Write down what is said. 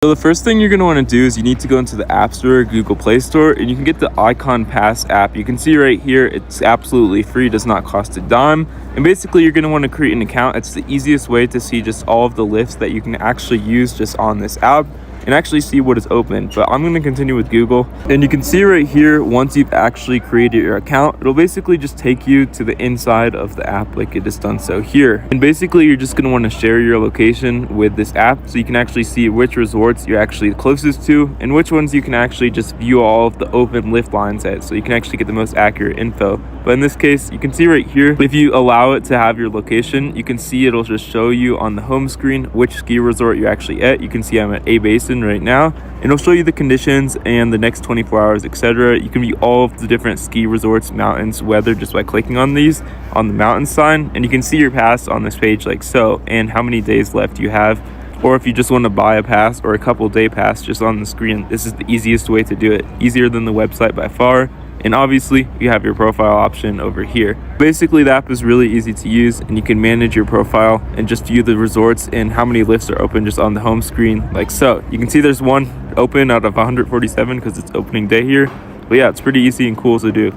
So the first thing you're going to want to do is you need to go into the App Store or Google Play Store, and you can get the Ikon Pass app. You can see right here, it's absolutely free, does not cost a dime. And basically you're going to want to create an account. It's the easiest way to see just all of the lifts that you can actually use just on this app and actually see what is open. But I'm going to continue with Google, and you can see right here, once you've actually created your account, it'll basically just take you to the inside of the app like it has done so here. And basically you're just going to want to share your location with this app so you can actually see which resorts you're actually closest to and which ones you can actually just view all of the open lift lines at, so you can actually get the most accurate info. But in this case, you can see right here, if you allow it to have your location, you can see it'll just show you on the home screen which ski resort you're actually at. You can see I'm at A Basin right now, and it'll show you the conditions and the next 24 hours, etc. You can view all of the different ski resorts, mountains, weather just by clicking on these on the mountain sign, and you can see your pass on this page like so, and how many days left you have. Or if you just want to buy a pass or a couple-day pass just on the screen, this is the easiest way to do it, easier than the website by far. And obviously you have your profile option over here. Basically the app is really easy to use, and you can manage your profile and just view the resorts and how many lifts are open just on the home screen like so. You can see there's one open out of 147 because it's opening day here. But yeah, it's pretty easy and cool to do.